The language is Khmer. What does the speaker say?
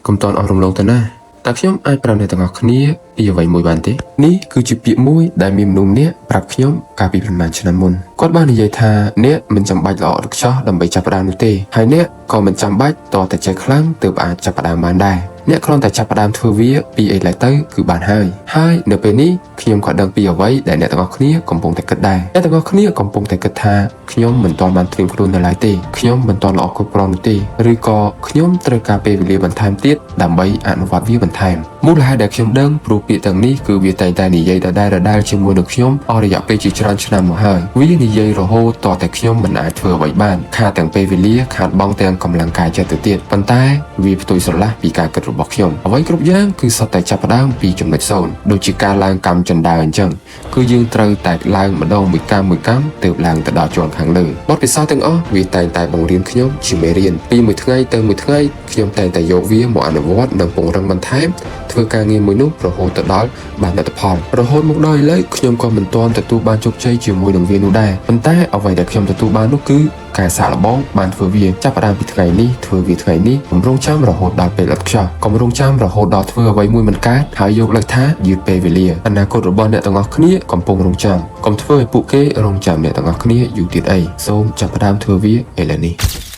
កុំតន់អស់រំលងទៅណាតែខ្ញុំអាចប្រាប់អ្នកទាំងអស់គ្នាពីអ្វីមួយបានទេនេះគឺជាពាក្យមួយដែលមានមនុស្សម្នាក់ប្រាប់ខ្ញុំកាលពីប្រហែលឆ្នាំមុនគាត់បាននិយាយថាអ្នកមិនចាំបាច់ល្អឥតខ្ចោះដើម្បីចាប់ផ្ដើមនោះទេហើយអ្នកក៏មិនចាំបាច់តតែចេះខ្លាំងទើបអាចចាប់ផ្ដើមបានដែរអ្នកគ្រាន់តែចាប់ផ្ដើមធ្វើវាពីអីឡើយទៅគឺបានហើយនៅពេលនេះខ្ញុំក៏ដឹងពីអ្វីដែលអ្នកទាំងអស់គ្នាកំពុងតែគិតដែរអ្នកទាំងអស់គ្នាកំពុងតែគិតថាខ្ញុំមិនទាន់បានត្រៀមខ្លួននៅឡើយទេខ្ញុំមិនទាន់ល្អគ្រប់គ្រាន់នោះទេឬក៏ខ្ញុំត្រូវការពេលវេលាបន្ថែមទៀតដើម្បីអនុវត្តវាបន្ថែមមូលហេតុដែលខ្ញុំដឹងព្រោះពាក្យទាំងនេះគឺវាតែងតែនិយាយដដែលជាមួយនឹងខ្ញុំអស់រយៈពេលជាច្រើនឆ្នាំមកហើយវានិយាយរហូតតតែខ្ញុំមិនអាចធ្វើអ្វីបានខាតទាំងពេលវេលាខាតបង់ទាំងកម្លាំងកាយចិត្តទៅទៀតប៉ុន្តែវាផ្ទុយស្រឡះពីការគិតរបស់ខ្ញុំអ្វីគ្រប់យ៉ាងគឺសុទ្ធតែចាប់ផ្ដើមពីចំណុចសូន្យដូចជាការឡើងកម្មចន្ទើអញ្ចឹងគឺយើងត្រូវតែឡើងម្ដងមួយកម្មទើបឡើងទៅដល់ជាន់ខាងលើបទពិសោធន៍ទាំងអស់វាតែងតែបង្រៀនខ្ញុំជាមេរៀនពីមួយថ្ងៃទៅមួយថ្ងៃខ្ញុំតែងតែយកវាមកអនុវត្តនិងពង្រឹងបន្ថែមធ្វើការងារមួយនោះរហូតទៅដល់បានលទ្ធផលរហូតមកដល់ឥឡូវខ្ញុំក៏មិនទាន់ទទួលបានជោគជ័យជាមួយនឹងវានោះដែរប៉ុន្តែអ្វីដែលខ្ញុំទទួលបាននោះគឺការសាកល្បងបានធ្វើវាចាប់ផ្ដើមពីថ្ងៃនេះធ្វើវាថ្ងៃនេះកុំរងចាំរហូតដល់ពេលឥតខ្ចោះកុំរងចាំរហូតដល់ធ្វើអ្វីមួយមិនកើតហើយយកលើកថាយឺតពេលវេលាអនាគតរបស់អ្នកទាំងអស់គ្នាកំពុងរងចាំកុំធ្វើឲ្យពួកគេរងចាំអ្នកទាំងអស់គ្នាយូរទៀតអីសូមចាប់ផ្ដើមធ្វើវាឥឡូវនេះ